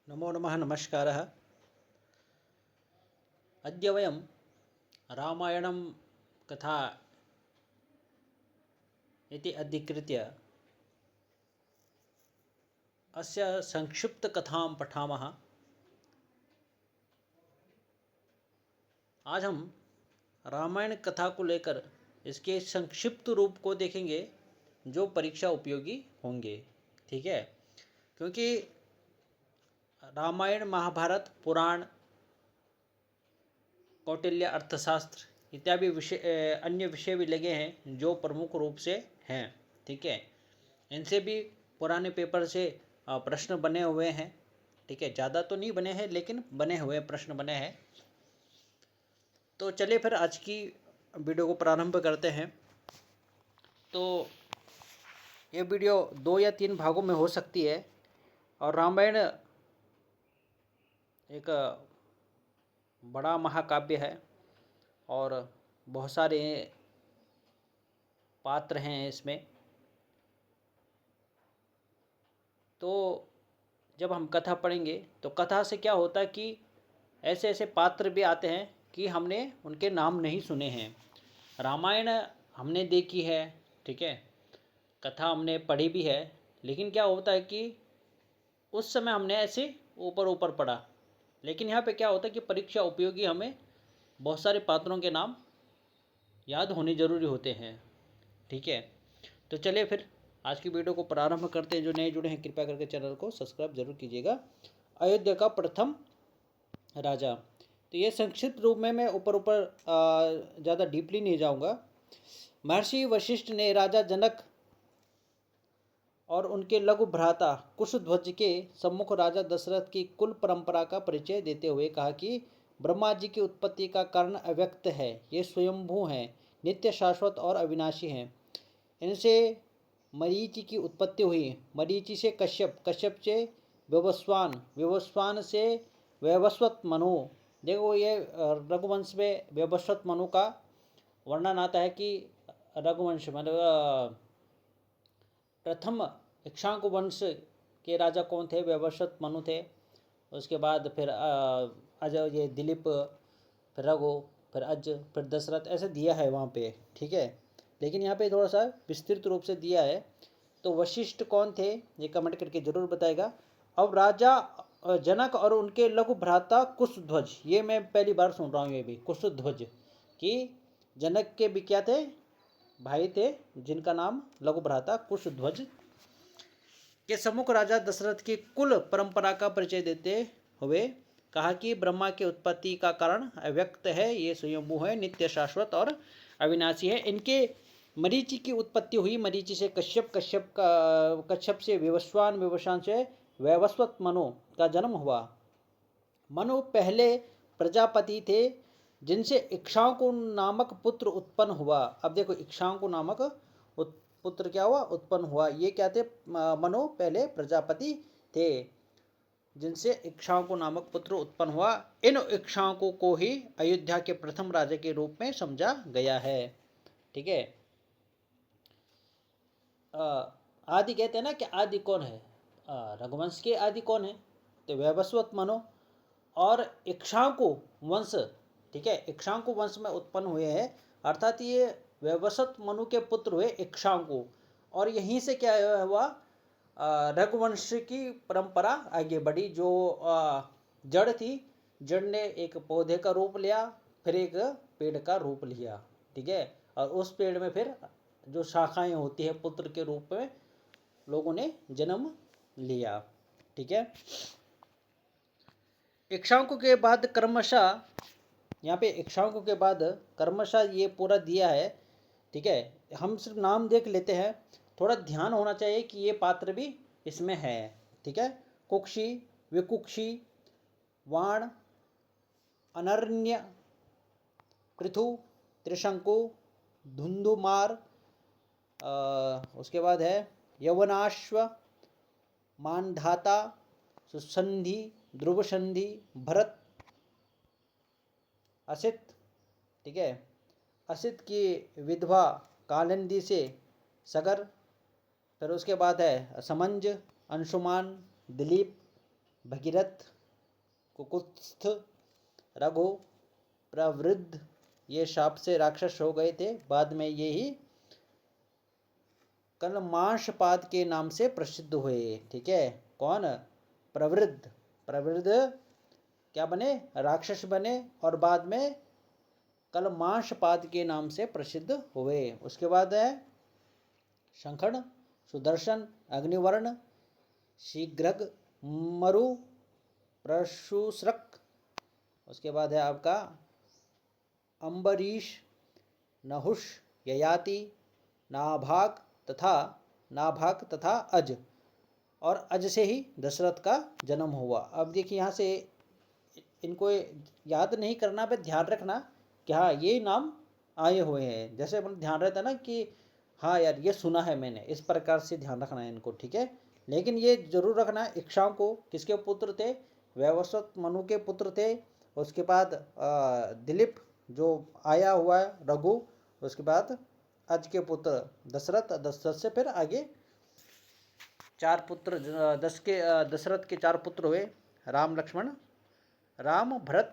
नमो नमः नमस्कारः। अद्य वयं रामायणं कथा इति अधिकृत्य अस्य संक्षिप्तकथां पठामः। आज हम रामायण कथा को लेकर इसके संक्षिप्त रूप को देखेंगे जो परीक्षा उपयोगी होंगे। ठीक है, क्योंकि रामायण, महाभारत, पुराण, कौटिल्य अर्थशास्त्र इत्यादि अन्य विषय भी लगे हैं जो प्रमुख रूप से हैं। ठीक है, इनसे भी पुराने पेपर से प्रश्न बने हुए हैं। ठीक है, ज़्यादा तो नहीं बने हैं लेकिन बने हुए प्रश्न बने हैं। तो चलिए फिर आज की वीडियो को प्रारंभ करते हैं। तो ये वीडियो 2 या 3 भागों में हो सकती है और रामायण एक बड़ा महाकाव्य है और बहुत सारे पात्र हैं इसमें। तो जब हम कथा पढ़ेंगे तो कथा से क्या होता है कि ऐसे ऐसे पात्र भी आते हैं कि हमने उनके नाम नहीं सुने हैं। रामायण हमने देखी है, ठीक है, कथा हमने पढ़ी भी है, लेकिन क्या होता है कि उस समय हमने ऐसे ऊपर ऊपर पढ़ा। लेकिन यहाँ पे क्या होता है कि परीक्षा उपयोगी हमें बहुत सारे पात्रों के नाम याद होने ज़रूरी होते हैं। ठीक है, तो चलिए फिर आज की वीडियो को प्रारंभ करते हैं। जो नए जुड़े हैं कृपया करके चैनल को सब्सक्राइब जरूर कीजिएगा। अयोध्या का प्रथम राजा, तो ये संक्षिप्त रूप में मैं ऊपर ऊपर ज़्यादा डीपली नहीं जाऊंगा। महर्षि वशिष्ठ ने राजा जनक और उनके लघु भ्राता कुशध्वज के सम्मुख राजा दशरथ की कुल परंपरा का परिचय देते हुए कहा कि ब्रह्मा जी की उत्पत्ति का कारण अव्यक्त है। ये स्वयंभू हैं, नित्य, शाश्वत और अविनाशी हैं। इनसे मरीचि की उत्पत्ति हुई, मरीचि से कश्यप, कश्यप से व्यवस्वान, व्यवस्वान से वैवस्वत मनु। देखो ये रघुवंश में वैवस्वत मनु का वर्णन आता है कि रघुवंश मतलब प्रथम इक्ष्वाकु वंश के राजा कौन थे? वैवस्वत मनु थे। उसके बाद फिर अज, ये दिलीप, फिर रघु, फिर अज, फिर दशरथ, ऐसे दिया है वहाँ पे। ठीक है, लेकिन यहाँ पे थोड़ा सा विस्तृत रूप से दिया है। तो वशिष्ठ कौन थे ये कमेंट करके जरूर बताएगा। अब राजा जनक और उनके लघु भ्राता कुशध्वज, ये मैं पहली बार सुन रहा हूँ, ये भी कुशध्वज कि जनक के भी क्या थे? भाई थे, जिनका नाम लघु भ्राता कुशध्वज के सम्मुख राजा दशरथ की कुल परंपरा का परिचय देते हुए कहा कि ब्रह्मा की उत्पत्ति का कारण अव्यक्त है, ये स्वयंभू है, नित्य, शाश्वत और अविनाशी है। इनके मरीचि की उत्पत्ति हुई, मरीचि से कश्यप, कश्यप से विवस्वान, विवस्वान से वैवस्वत मनु का जन्म हुआ। मनु पहले प्रजापति थे जिनसे इक्ष्वाकु नामक पुत्र उत्पन्न हुआ। अब देखो इक्ष्वाकु नामक पुत्र क्या हुआ? उत्पन्न हुआ। ये क्या थे? मनु पहले प्रजापति थे जिनसे इक्ष्वाकु नामक पुत्र उत्पन्न हुआ। इन इक्ष्वाकु को ही अयोध्या के प्रथम राजा के रूप में समझा गया है। ठीक है, आदि कहते हैं ना कि आदि कौन है? रघुवंश के आदि कौन है? तो वैवस्वत मनु और इक्ष्वाकु वंश। ठीक है, इक्ष्वाकु वंश में उत्पन्न हुए हैं, अर्थात ये वैवस्वत मनु के पुत्र हुए इक्ष्वाकु। और यहीं से क्या हुआ? रघुवंश की परंपरा आगे बढ़ी। जो जड़ थी, जड़ ने एक पौधे का रूप लिया, फिर एक पेड़ का रूप लिया। ठीक है, और उस पेड़ में फिर जो शाखाएं होती है पुत्र के रूप में लोगों ने जन्म लिया। ठीक है, इक्ष्वाकु के बाद क्रमशः, यहाँ पे इक्ष्वाकु के बाद क्रमशः ये पूरा दिया है। ठीक है, हम सिर्फ नाम देख लेते हैं, थोड़ा ध्यान होना चाहिए कि ये पात्र भी इसमें है। ठीक है, कुक्षी, विकुक्षी, वाण, अनर्ण्य, पृथु, त्रिशंकु, धुंधुमार, उसके बाद है यवनाश्व, मानधाता, सुसंधि, ध्रुवसंधि, भरत, असित। ठीक है, असित की विधवा कालिंदी से सगर। फिर उसके बाद है समंज, अंशुमान, दिलीप, भगीरथ, कुकुत्स्थ, रघु, प्रवृद्ध ये शाप से राक्षस हो गए थे। बाद में ये ही कलमांशपाद के नाम से प्रसिद्ध हुए। ठीक है, कौन? प्रवृद्ध। प्रवृद्ध क्या बने? राक्षस बने और बाद में कलमांशपाद के नाम से प्रसिद्ध हुए। उसके बाद है शंखड़, सुदर्शन, अग्निवर्ण, शीघ्रग, मरु, प्रशुस्रक। उसके बाद है आपका अम्बरीश, नहुष, ययाति, नाभाग तथा अज। और अज से ही दशरथ का जन्म हुआ। अब देखिए यहाँ से इनको याद नहीं करना, पे ध्यान रखना कि हाँ ये नाम आए हुए हैं। जैसे अपन ध्यान रहता है ना कि हाँ यार ये सुना है मैंने, इस प्रकार से ध्यान रखना है इनको। ठीक है, लेकिन ये जरूर रखना इक्ष्वाकु किसके पुत्र थे? वैवस्वत मनु के पुत्र थे। उसके बाद दिलीप जो आया हुआ है रघु, उसके बाद अज के पुत्र दशरथ, दशरथ से फिर आगे चार पुत्र दशरथ के चार पुत्र हुए, राम लक्ष्मण, राम भरत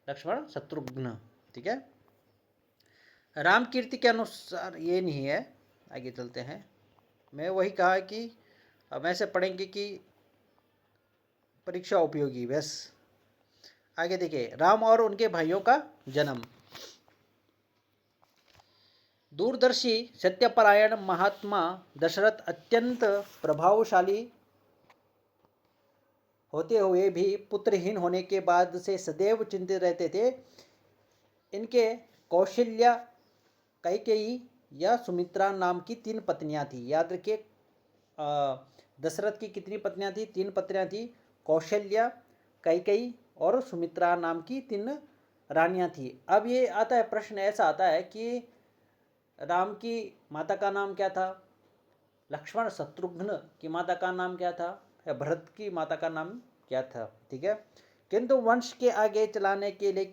लक्ष्मण शत्रुघ्न। ठीक है, राम कीर्ति के अनुसार ये नहीं है। आगे चलते हैं। मैं वही कहा कि अब ऐसे पढ़ेंगे कि परीक्षा उपयोगी। बस आगे देखिए, राम और उनके भाइयों का जन्म। दूरदर्शी सत्यपरायण महात्मा दशरथ अत्यंत प्रभावशाली होते हुए भी पुत्रहीन होने के बाद से सदैव चिंतित रहते थे। इनके कौशल्या, कैकेयी या सुमित्रा नाम की 3 पत्नियां थी। याद रखिए, दशरथ की कितनी पत्नियां थी? 3 पत्नियां थी। कौशल्या, कैकेयी और सुमित्रा नाम की 3 रानियां थी। अब ये आता है प्रश्न, ऐसा आता है कि राम की माता का नाम क्या था? लक्ष्मण शत्रुघ्न की माता का नाम क्या था? या भरत की माता का नाम क्या था? ठीक है, किंतु वंश के आगे चलाने के लिए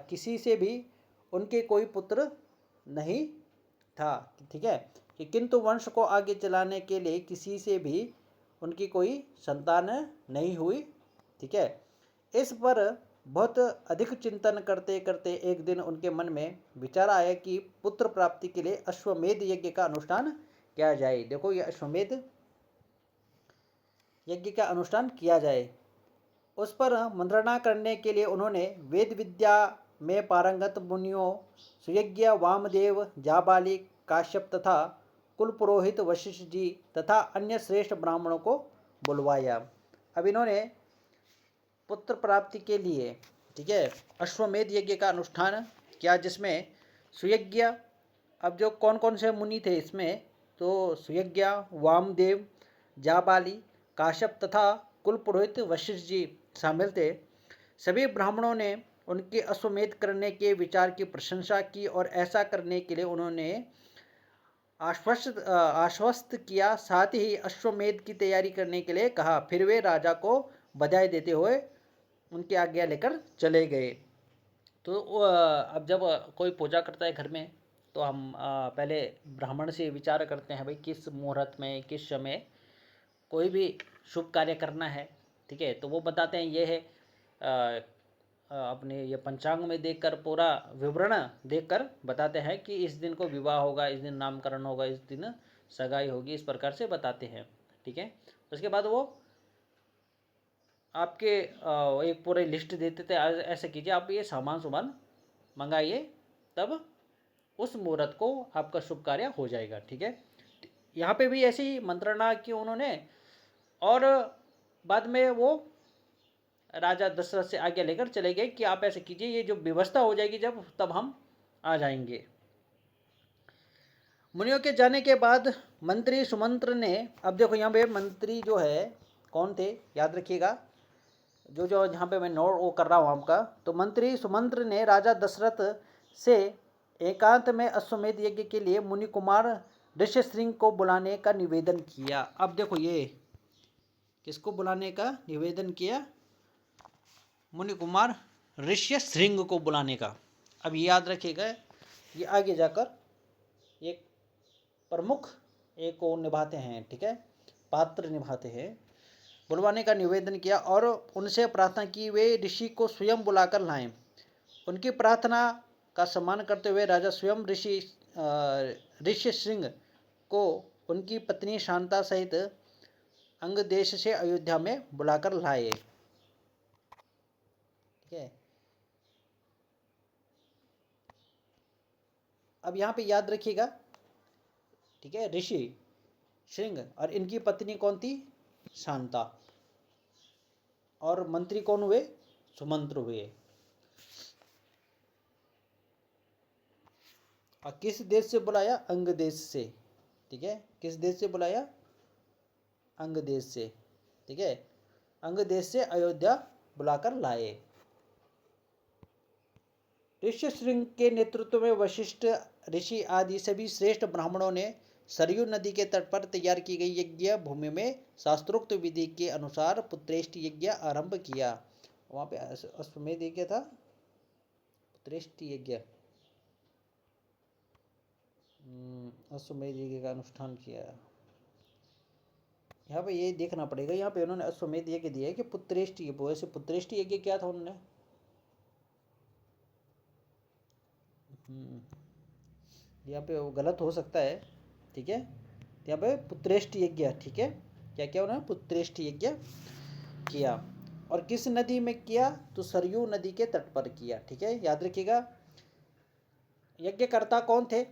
किसी से भी उनके कोई पुत्र नहीं था। ठीक है, कि किंतु वंश को आगे चलाने के लिए किसी से भी उनकी कोई संतान नहीं हुई। ठीक है, इस पर बहुत अधिक चिंतन करते करते एक दिन उनके मन में विचार आया कि पुत्र प्राप्ति के लिए अश्वमेध यज्ञ का अनुष्ठान किया जाए। देखो, ये अश्वमेध यज्ञ का अनुष्ठान किया जाए। उस पर मंत्रणा करने के लिए उन्होंने वेद विद्या में पारंगत मुनियों सुयज्ञ, वामदेव, जाबाली, काश्यप तथा कुलपुरोहित वशिष्ठ जी तथा अन्य श्रेष्ठ ब्राह्मणों को बुलवाया। अब इन्होंने पुत्र प्राप्ति के लिए, ठीक है, अश्वमेध यज्ञ का अनुष्ठान किया, जिसमें सुयज्ञ, अब जो कौन कौन से मुनि थे इसमें, तो सुयज्ञ, वामदेव, जाबाली, काश्यप तथा कुलपुरोहित वशिष्ठ जी शामिल थे। सभी ब्राह्मणों ने उनके अश्वमेध करने के विचार की प्रशंसा की और ऐसा करने के लिए उन्होंने आश्वस्त किया। साथ ही अश्वमेध की तैयारी करने के लिए कहा। फिर वे राजा को बधाई देते हुए उनकी आज्ञा लेकर चले गए। तो अब जब कोई पूजा करता है घर में, तो हम पहले ब्राह्मण से विचार करते हैं भाई किस मुहूर्त में, किस समय कोई भी शुभ कार्य करना है। ठीक है, तो वो बताते हैं ये है अपने ये पंचांग में देखकर पूरा विवरण देखकर बताते हैं कि इस दिन को विवाह होगा, इस दिन नामकरण होगा, इस दिन सगाई होगी, इस प्रकार से बताते हैं। ठीक है, उसके बाद वो आपके एक पूरे लिस्ट देते थे, ऐसे कीजिए आप ये सामान मंगाइए, तब उस मुहूर्त को आपका शुभ कार्य हो जाएगा। ठीक है, यहाँ पे भी ऐसी ही मंत्रणा की उन्होंने, और बाद में वो राजा दशरथ से आज्ञा लेकर चले गए कि आप ऐसे कीजिए, ये जो व्यवस्था हो जाएगी जब, तब हम आ जाएंगे। मुनियों के जाने के बाद मंत्री सुमंत्र ने, अब देखो यहाँ पे मंत्री जो है कौन थे, याद रखिएगा, जो यहाँ पे मैं नोट वो कर रहा हूँ आपका। तो मंत्री सुमंत्र ने राजा दशरथ से एकांत में अश्वमेध यज्ञ के लिए मुनि कुमार ऋष्यशृंग को बुलाने का निवेदन किया। अब देखो ये किसको बुलाने का निवेदन किया? मुनि कुमार ऋष्यशृंग को बुलाने का। अब याद रखिएगा, ये आगे जाकर एक प्रमुख एक को निभाते हैं। ठीक है, पात्र निभाते हैं। बुलवाने का निवेदन किया और उनसे प्रार्थना की वे ऋषि को स्वयं बुलाकर लाएं। उनकी प्रार्थना का सम्मान करते हुए राजा स्वयं ऋष्यशृंग को उनकी पत्नी शांता सहित अंग देश से अयोध्या में बुलाकर लाए। ठीक है, अब यहाँ पे याद रखिएगा, ठीक है, ऋषि श्रृंग और इनकी पत्नी कौन थी? शांता। और मंत्री कौन हुए? सुमंत्र हुए। और किस देश से बुलाया? अंग देश से। ठीक है, किस देश से बुलाया? अंग देश से। ठीक है, अंग देश से अयोध्या बुलाकर लाए। ऋष्यशृंग के नेतृत्व में वशिष्ठ ऋषि आदि सभी श्रेष्ठ ब्राह्मणों ने सरयू नदी के तट पर तैयार की गई यज्ञ भूमि में शास्त्रोक्त विधि के अनुसार पुत्रेष्टि यज्ञ आरंभ किया। वहाँ पे अश्वमेध यज्ञ था, पुत्रेष्टि यज्ञ, अश्वमेध यज्ञ का अनुष्ठान किया। यहाँ पे ये देखना पड़ेगा, यहाँ पे उन्होंने अश्वमेध यज्ञ दिया है कि पुत्रेष्टि, वैसे पुत्रेष्टि यज्ञ क्या था उन्होंने? यहाँ पे वो गलत हो सकता है। ठीक है, यहाँ पे पुत्रेष्टि यज्ञ, ठीक है, क्या क्या उन्होंने? पुत्रेष्टि यज्ञ किया। और किस नदी में किया? तो सरयू नदी के तट पर किया। ठीक है, याद रखिएगा। यज्ञकर्ता कौन थे?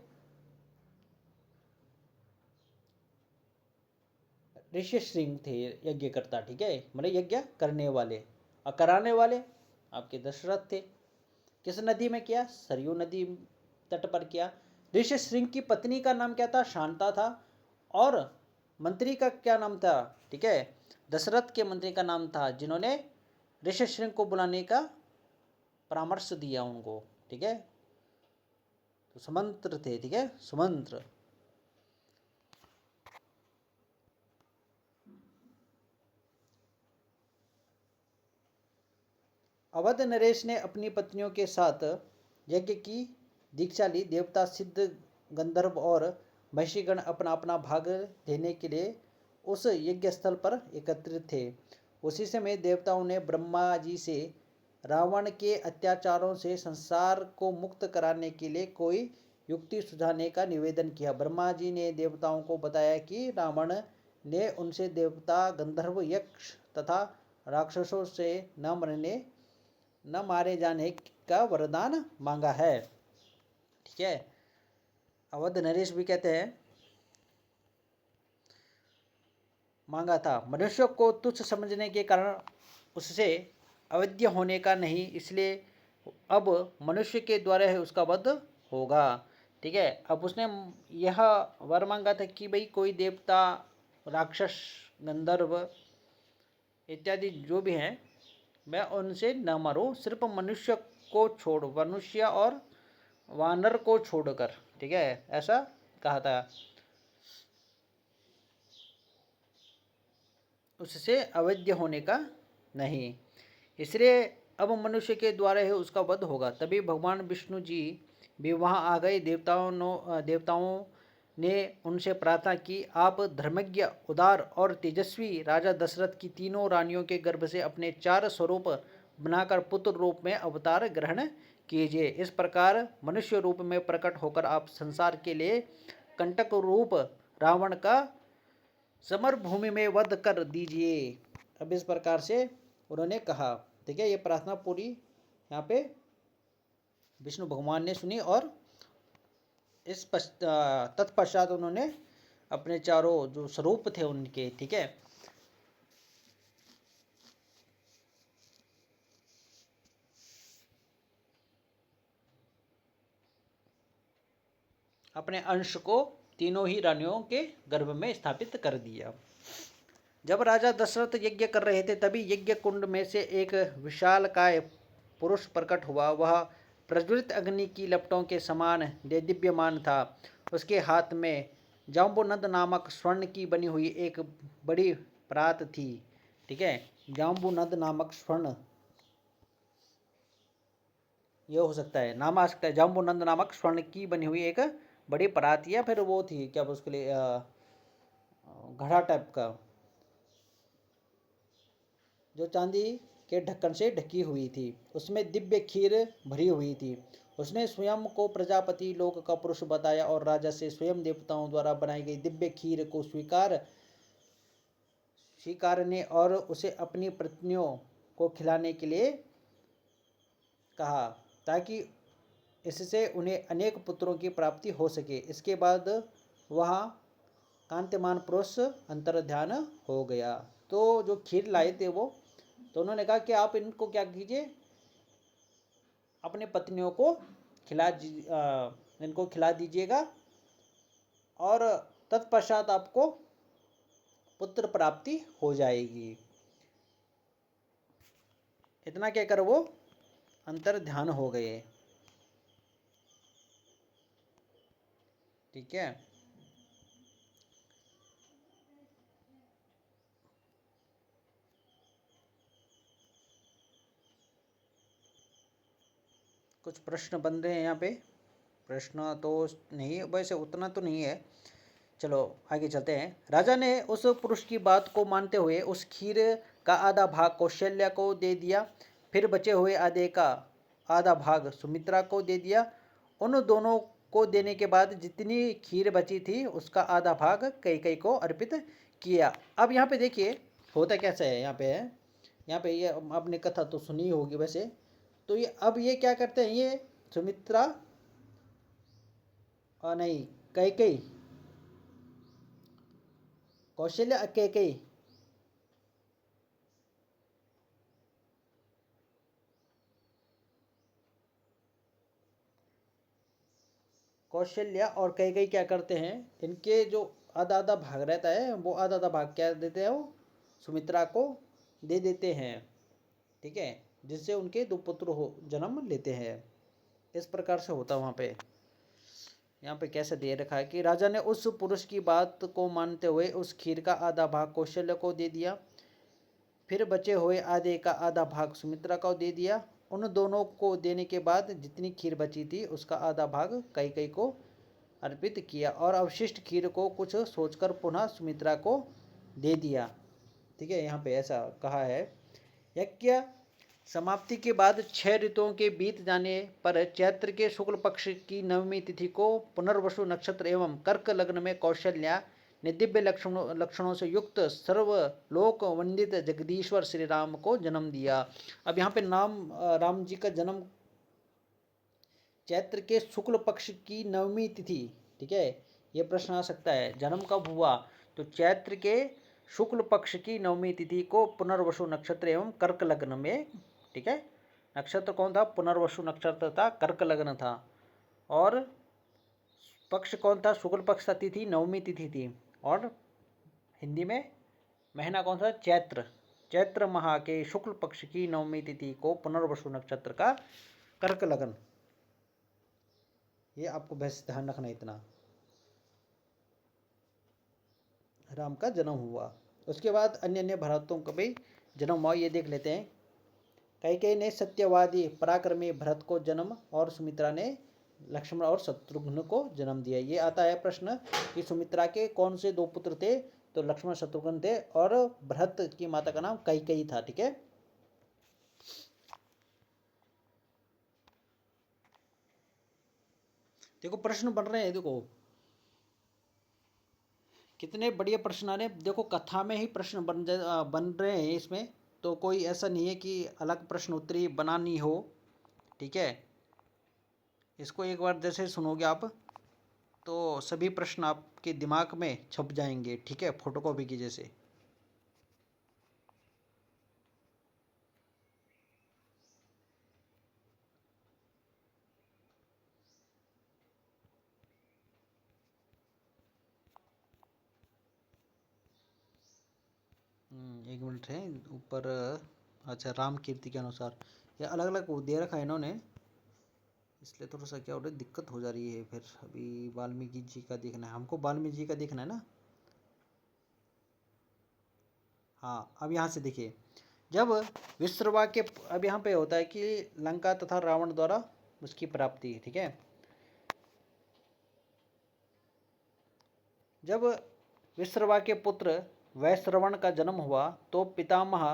ऋष्यशृंग थे यज्ञकर्ता। ठीक है, मतलब यज्ञ करने वाले, और कराने वाले आपके दशरथ थे। किस नदी में किया? सरयू नदी तट पर किया। ऋष्यशृंग की पत्नी का नाम क्या था? शांता था। और मंत्री का क्या नाम था? ठीक है, दशरथ के मंत्री का नाम था, जिन्होंने ऋष्यशृंग को बुलाने का परामर्श दिया उनको। ठीक है, तो सुमंत्र थे। ठीक है, सुमंत्र। अवध नरेश ने अपनी पत्नियों के साथ यज्ञ की दीक्षा ली। देवता, सिद्ध, गंधर्व और महिषीगण अपना अपना भाग लेने के लिए उस यज्ञ स्थल पर एकत्रित थे। उसी समय देवताओं ने ब्रह्मा जी से रावण के अत्याचारों से संसार को मुक्त कराने के लिए कोई युक्ति सुझाने का निवेदन किया। ब्रह्मा जी ने देवताओं को बताया कि रावण ने उनसे देवता, गंधर्व, यक्ष तथा राक्षसों से न मारे जाने का वरदान मांगा है। ठीक है, अवध नरेश भी कहते हैं मांगा था। मनुष्य को तुच्छ समझने के कारण उससे अवध्य होने का नहीं, इसलिए अब मनुष्य के द्वारा है उसका वध होगा। ठीक है, अब उसने यह वर मांगा था कि भाई कोई देवता, राक्षस, गंधर्व इत्यादि जो भी हैं, मैं उनसे न मरूं, सिर्फ मनुष्य को छोड़, मनुष्य और वानर को छोड़कर। ठीक है, ऐसा कहा था। उससे अवैध होने का नहीं, इसलिए अब मनुष्य के द्वारा ही उसका वध होगा। तभी भगवान विष्णु जी भी वहाँ आ गए। देवताओं ने उनसे प्रार्थना की, आप धर्मज्ञ, उदार और तेजस्वी राजा दशरथ की तीनों रानियों के गर्भ से अपने 4 स्वरूप बनाकर पुत्र रूप में अवतार ग्रहण कीजिए। इस प्रकार मनुष्य रूप में प्रकट होकर आप संसार के लिए कंटक रूप रावण का समर भूमि में वध कर दीजिए। अब इस प्रकार से उन्होंने कहा। ठीक है, ये प्रार्थना पूरी यहाँ पे विष्णु भगवान ने सुनी, और इस तत्पश्चात उन्होंने अपने चारों जो स्वरूप थे उनके, ठीक है, अपने अंश को तीनों ही रानियों के गर्भ में स्थापित कर दिया। जब राजा दशरथ यज्ञ कर रहे थे तभी यज्ञ कुंड में से एक विशालकाय पुरुष प्रकट हुआ। वह प्रज्वलित अग्नि की लपटों के समान दिव्यमान था। उसके हाथ में जाम्बूनंद नामक स्वर्ण की बनी हुई एक बड़ी परात थी। ठीक है, जाम्बूनंद नामक स्वर्ण, यह हो सकता है नाम आ सकता है। जाम्बूनंद नामक स्वर्ण की बनी हुई एक बड़ी परात, या फिर वो थी क्या उसके लिए घड़ा टाइप का, जो चांदी के ढक्कन से ढकी हुई थी। उसमें दिव्य खीर भरी हुई थी। उसने स्वयं को प्रजापति लोक का पुरुष बताया और राजा से स्वयं देवताओं द्वारा बनाई गई दिव्य खीर को स्वीकारने और उसे अपनी पत्नियों को खिलाने के लिए कहा, ताकि इससे उन्हें अनेक पुत्रों की प्राप्ति हो सके। इसके बाद वहाँ कांतिमान पुरुष अंतर्ध्यान हो गया। तो जो खीर लाए थे वो, तो उन्होंने कहा कि आप इनको क्या कीजिए, अपने पत्नियों को इनको खिला दीजिएगा और तत्पश्चात आपको पुत्र प्राप्ति हो जाएगी। इतना कहकर वो अंतर्ध्यान हो गए। ठीक है। कुछ प्रश्न बन रहे हैं यहाँ पे। प्रश्न तो नहीं, वैसे उतना तो नहीं है। चलो आगे चलते हैं। राजा ने उस पुरुष की बात को मानते हुए उस खीर का आधा भाग कौशल्या को दे दिया, फिर बचे हुए आधे का आधा भाग सुमित्रा को दे दिया। उन दोनों को देने के बाद जितनी खीर बची थी उसका आधा भाग कैकेयी को अर्पित किया। अब यहाँ पे देखिए होता कैसा है। यहाँ पे ये आपने कथा तो सुनी होगी वैसे। तो ये अब ये क्या करते हैं, ये सुमित्रा और नहीं कैकेयी, कौशल्या कैकेयी, कौशल्या और कैकेयी क्या करते हैं, इनके जो आधा आधा भाग रहता है वो आधा आधा भाग क्या देते हैं, वो सुमित्रा को दे देते हैं। ठीक है, जिससे उनके दो पुत्र हो जन्म लेते हैं। इस प्रकार से होता वहाँ पे। यहाँ पे कैसे दे रखा है कि राजा ने उस पुरुष की बात को मानते हुए उस खीर का आधा भाग कौशल्या को दे दिया, फिर बचे हुए आधे का आधा भाग सुमित्रा को दे दिया। उन दोनों को देने के बाद जितनी खीर बची थी उसका आधा भाग कैकेयी को अर्पित किया और अवशिष्ट खीर को कुछ सोचकर पुनः सुमित्रा को दे दिया। ठीक है, यहाँ पे ऐसा कहा है। यज्ञ समाप्ति के बाद 6 ऋतुओं के बीत जाने पर चैत्र के शुक्ल पक्ष की नवमी तिथि को पुनर्वसु नक्षत्र एवं कर्क लग्न में कौशल्या ने दिव्य लक्षणों से युक्त सर्वलोक वंदित जगदीश्वर श्री राम को जन्म दिया। अब यहाँ पे राम जी का जन्म चैत्र के शुक्ल पक्ष की नवमी तिथि। ठीक है, ये प्रश्न आ सकता है जन्म कब हुआ, तो चैत्र के शुक्ल पक्ष की नवमी तिथि को पुनर्वसु नक्षत्र एवं कर्क लग्न में। ठीक है, नक्षत्र कौन था, पुनर्वसु नक्षत्र था, कर्क लग्न था। और पक्ष कौन था, शुक्ल पक्ष था, तिथि नवमी तिथि थी। और हिंदी में महीना कौन सा, चैत्र। चैत्र माह के शुक्ल पक्ष की नवमी तिथि को पुनर्वसु नक्षत्र का कर्क लगन। ये आपको बस ध्यान रखना इतना। राम का जन्म हुआ। उसके बाद अन्य अन्य भरतों का भी जन्म हुआ, ये देख लेते हैं। कैकेयी ने सत्यवादी पराक्रमी भरत को जन्म और सुमित्रा ने लक्ष्मण और शत्रुघ्न को जन्म दिया। ये आता है प्रश्न कि सुमित्रा के कौन से दो पुत्र थे, तो लक्ष्मण शत्रुघ्न थे और भरत की माता का नाम कैकेयी था। ठीक है, देखो प्रश्न बन रहे हैं, देखो कितने बढ़िया प्रश्न आ रहे हैं। देखो कथा में ही प्रश्न बन रहे हैं इसमें, तो कोई ऐसा नहीं है कि अलग प्रश्न उत्तरी बनानी हो। ठीक है, इसको एक बार जैसे सुनोगे आप तो सभी प्रश्न आपके दिमाग में छप जाएंगे। ठीक है, फोटोकॉपी की जैसे। एक मिनट है ऊपर। अच्छा, राम कीर्ति के अनुसार ये अलग अलग दे रखा है इन्होंने, इसलिए थोड़ा सा क्या हो रहा है, दिक्कत हो जा रही है। फिर अभी वाल्मीकि जी का देखना है हमको, वाल्मीकि जी का देखना है ना। हाँ, अब यहाँ से देखिए, जब विश्रवा के, अब यहाँ पे होता है कि लंका तथा रावण द्वारा उसकी प्राप्ति। ठीक है, जब विश्रवा के पुत्र वैश्रवण का जन्म हुआ तो पितामह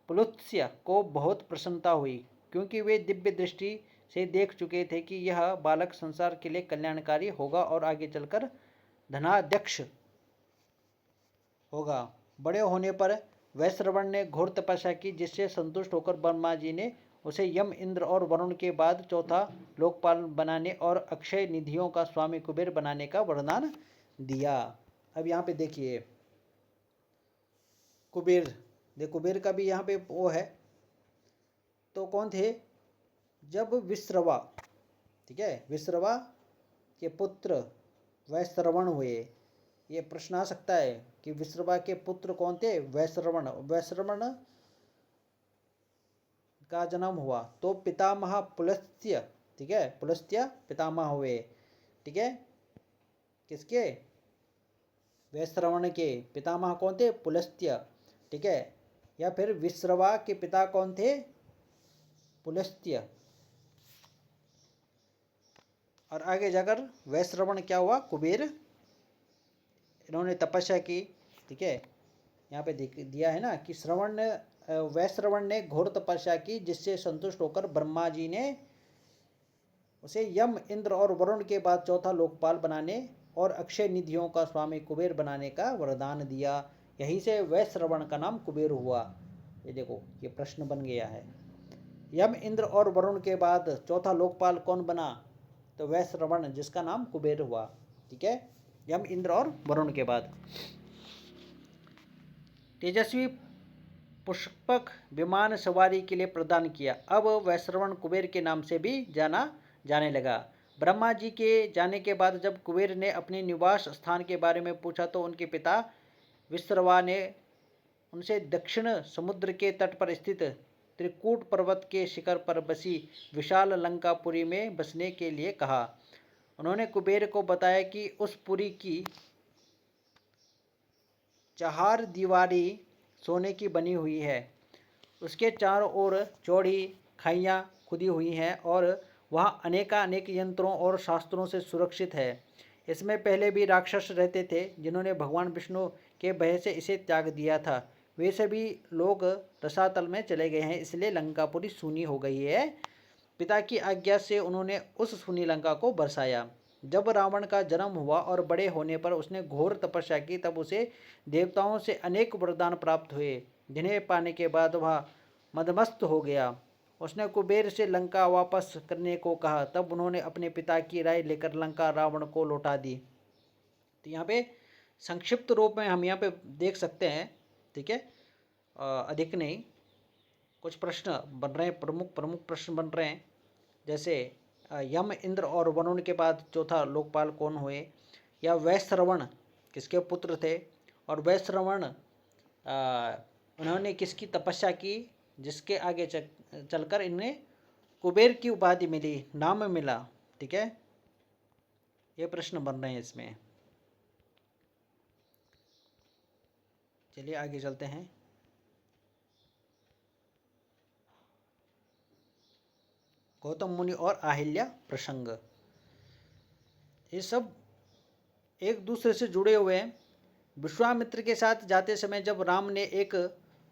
पुलुत्स्य को बहुत प्रसन्नता हुई, क्योंकि वे दिव्य दृष्टि से देख चुके थे कि यह बालक संसार के लिए कल्याणकारी होगा और आगे चलकर धनाध्यक्ष होगा। बड़े होने पर वैश्रवण ने घोर तपस्या की, जिससे संतुष्ट होकर ब्रह्मा जी ने उसे यम, इंद्र और वरुण के बाद चौथा लोकपाल बनाने और अक्षय निधियों का स्वामी कुबेर बनाने का वरदान दिया। अब यहाँ पे देखिए कुबेर, कुबेर का भी यहाँ पे वो है। तो कौन थे? जब विश्रवा, ठीक है, विश्रवा के पुत्र वैश्रवण हुए। ये प्रश्न आ सकता है कि विश्रवा के पुत्र कौन थे? वैश्रवण। वैश्रवण का जन्म हुआ तो पितामह पुलस्त्य, ठीक है, पुलस्त्य पितामह हुए, ठीक है। किसके? वैश्रवण के पितामह कौन थे? पुलस्त्य, ठीक है। या फिर विश्रवा के पिता कौन थे? पुलस्त्य। और आगे जाकर वैश्रवण क्या हुआ? कुबेर। इन्होंने तपस्या की, ठीक है। यहाँ पे दिया है ना कि वैश्रवण ने घोर तपस्या की, जिससे संतुष्ट होकर ब्रह्मा जी ने उसे यम, इंद्र और वरुण के बाद चौथा लोकपाल बनाने और अक्षय निधियों का स्वामी कुबेर बनाने का वरदान दिया। यहीं से वैश्रवण का नाम कुबेर हुआ। ये देखो, ये प्रश्न बन गया है। यम, इंद्र और वरुण के बाद चौथा लोकपाल कौन बना? तो वैश्रवण, जिसका नाम कुबेर हुआ, ठीक है। यम, इंद्र और वरुण के बाद। तेजस्वी पुष्पक विमान सवारी के लिए प्रदान किया। अब वैश्रवण कुबेर के नाम से भी जाना जाने लगा। ब्रह्मा जी के जाने के बाद जब कुबेर ने अपने निवास स्थान के बारे में पूछा तो उनके पिता विश्रवा ने उनसे दक्षिण समुद्र के तट पर स्थित त्रिकूट पर्वत के शिखर पर बसी विशाल लंकापुरी में बसने के लिए कहा। उन्होंने कुबेर को बताया कि उस पुरी की चार दीवारी सोने की बनी हुई है, उसके चारों ओर चौड़ी खाइयाँ खुदी हुई हैं और वह अनेकानेक यंत्रों और शास्त्रों से सुरक्षित है। इसमें पहले भी राक्षस रहते थे, जिन्होंने भगवान विष्णु के भय से इसे त्याग दिया था। वे सभी लोग रसातल में चले गए हैं, इसलिए लंकापुरी सूनी हो गई है। पिता की आज्ञा से उन्होंने उस सूनी लंका को बरसाया। जब रावण का जन्म हुआ और बड़े होने पर उसने घोर तपस्या की, तब उसे देवताओं से अनेक वरदान प्राप्त हुए, जिन्हें पाने के बाद वह मदमस्त हो गया। उसने कुबेर से लंका वापस करने को कहा, तब उन्होंने अपने पिता की राय लेकर लंका रावण को लौटा दी। तो यहाँ पे संक्षिप्त रूप में हम यहाँ पे देख सकते हैं, ठीक है, अधिक नहीं, कुछ प्रश्न बन रहे हैं, प्रमुख प्रश्न बन रहे हैं। जैसे यम, इंद्र और वरुण के बाद चौथा लोकपाल कौन हुए, या वैश्रवण किसके पुत्र थे, और वैश्रवण उन्होंने किसकी तपस्या की, जिसके आगे चलकर इन्हें कुबेर की उपाधि मिली, नाम मिला, ठीक है। ये प्रश्न बन रहे हैं इसमें। चलिए आगे चलते हैं। गौतम मुनि और अहिल्या प्रसंग, ये सब एक दूसरे से जुड़े हुए हैं। विश्वामित्र के साथ जाते समय जब राम ने एक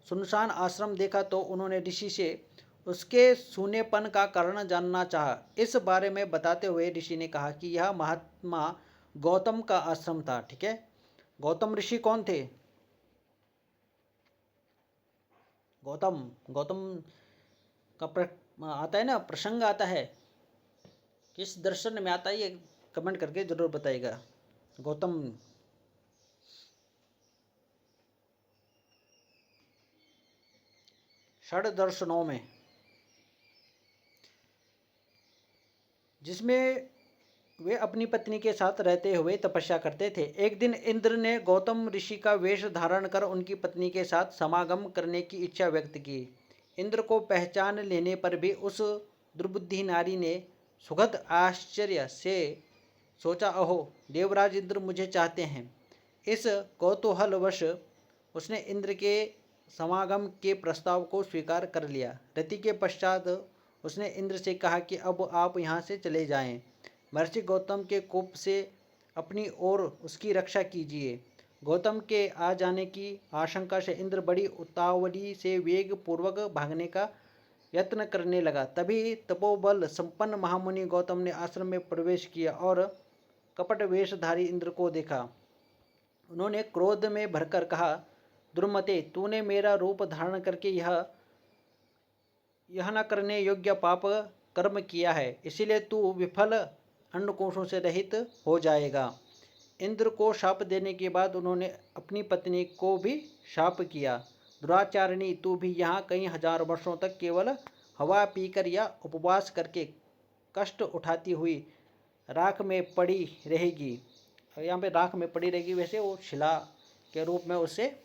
सुनसान आश्रम देखा तो उन्होंने ऋषि से उसके सूनेपन का कारण जानना चाहा। इस बारे में बताते हुए ऋषि ने कहा कि यह महात्मा गौतम का आश्रम था, ठीक है। गौतम ऋषि कौन थे? गौतम का आता है ना, प्रसंग आता है, किस दर्शन में आता है, ये कमेंट करके जरूर बताइएगा। गौतम षड दर्शनों में, जिसमें वे अपनी पत्नी के साथ रहते हुए तपस्या करते थे। एक दिन इंद्र ने गौतम ऋषि का वेश धारण कर उनकी पत्नी के साथ समागम करने की इच्छा व्यक्त की। इंद्र को पहचान लेने पर भी उस दुर्बुद्धि नारी ने सुखद आश्चर्य से सोचा, अहो देवराज इंद्र मुझे चाहते हैं। इस कौतूहलवश उसने इंद्र के समागम के प्रस्ताव को स्वीकार कर लिया। रति के पश्चात उसने इंद्र से कहा कि अब आप यहाँ से चले जाएं। महर्षि गौतम के कोप से अपनी और उसकी रक्षा कीजिए। गौतम के आ जाने की आशंका से इंद्र बड़ी उतावली से वेग पूर्वक भागने का यत्न करने लगा। तभी तपोबल संपन्न महामुनि गौतम ने आश्रम में प्रवेश किया और कपट वेशधारी इंद्र को देखा। उन्होंने क्रोध में भरकर कहा, दुर्मते, तूने मेरा रूप धारण करके यह न करने योग्य पाप कर्म किया है, इसीलिए तू विफल अन्नकोशों से रहित हो जाएगा। इंद्र को शाप देने के बाद उन्होंने अपनी पत्नी को भी शाप किया। दुराचारिणी, तू भी यहाँ कई हजार वर्षों तक केवल हवा पीकर या उपवास करके कष्ट उठाती हुई राख में पड़ी रहेगी। यहाँ पे राख में पड़ी रहेगी, वैसे वो शिला के रूप में उसे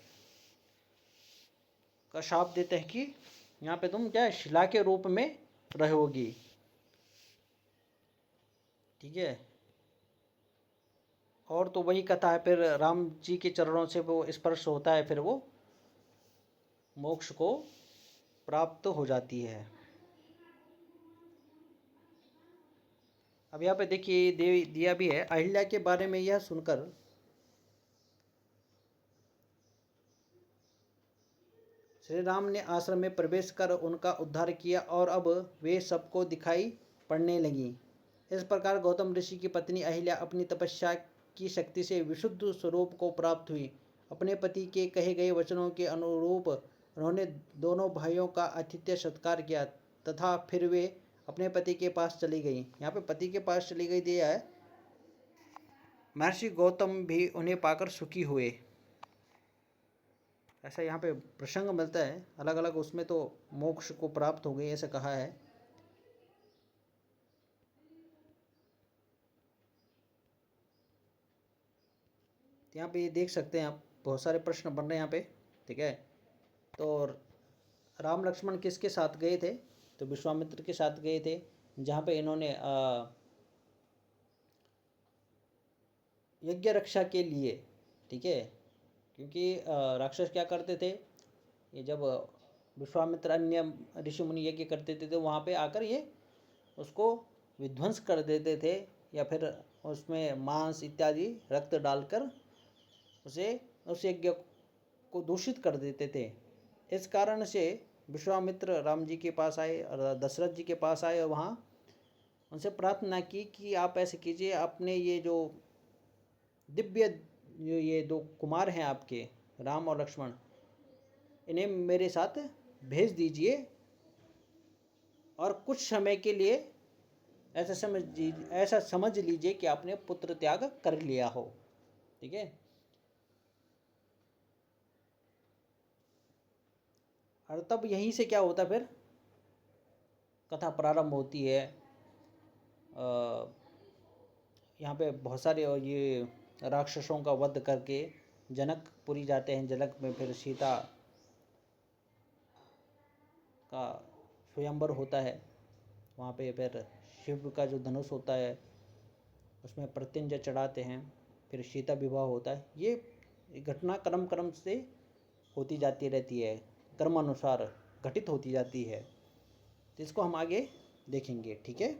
का शाप देते हैं कि यहाँ पे तुम क्या शिला के रूप में रहोगी। ठीक है। और तो वही कथा है, फिर राम जी के चरणों से वो स्पर्श होता है, फिर वो मोक्ष को प्राप्त हो जाती है। अब यहाँ पे देखिए दिया भी है, अहिल्या के बारे में यह सुनकर श्री राम ने आश्रम में प्रवेश कर उनका उद्धार किया और अब वे सबको दिखाई पड़ने लगी। इस प्रकार गौतम ऋषि की पत्नी अहिल्या अपनी तपस्या की शक्ति से विशुद्ध स्वरूप को प्राप्त हुई। अपने पति के कहे गए वचनों के अनुरूप उन्होंने दोनों भाइयों का आतिथ्य सत्कार किया तथा फिर वे अपने पति के पास चली गई। यहाँ पे पति के पास चली गई दिया है, महर्षि गौतम भी उन्हें पाकर सुखी हुए, ऐसा यहाँ पे प्रसंग मिलता है अलग अलग, उसमें तो मोक्ष को प्राप्त हो गई ऐसा कहा है। यहाँ पे देख सकते हैं आप, बहुत सारे प्रश्न बन रहे हैं यहाँ पे। ठीक है, तो राम लक्ष्मण किसके साथ गए थे? तो विश्वामित्र के साथ गए थे, जहाँ पे इन्होंने यज्ञ रक्षा के लिए, ठीक है, क्योंकि राक्षस क्या करते थे, ये जब विश्वामित्र अन्य ऋषि मुनि यज्ञ करते थे तो वहाँ पे आकर ये उसको विध्वंस कर देते थे, या फिर उसमें मांस इत्यादि रक्त डालकर उसे उस यज्ञ को दूषित कर देते थे। इस कारण से विश्वामित्र राम जी के पास आए और दशरथ जी के पास आए और वहाँ उनसे प्रार्थना की कि आप ऐसे कीजिए, अपने ये जो दिव्य ये दो कुमार हैं आपके, राम और लक्ष्मण, इन्हें मेरे साथ भेज दीजिए और कुछ समय के लिए ऐसा समझ लीजिए कि आपने पुत्र त्याग कर लिया हो। ठीक है, और तब यहीं से क्या होता, फिर कथा प्रारंभ होती है। यहाँ पे बहुत सारे ये राक्षसों का वध करके जनकपुरी जाते हैं। जनक में फिर सीता का स्वयंवर होता है, वहाँ पे फिर शिव का जो धनुष होता है उसमें प्रत्यंजय चढ़ाते हैं, फिर सीता विवाह होता है। ये घटना क्रम क्रम से होती जाती रहती है, क्रमानुसार घटित होती जाती है। तो इसको हम आगे देखेंगे। ठीक है,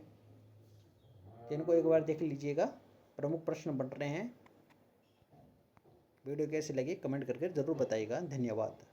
तो इनको एक बार देख लीजिएगा, प्रमुख प्रश्न बन रहे हैं। वीडियो कैसे लगी कमेंट करके ज़रूर बताइएगा। धन्यवाद।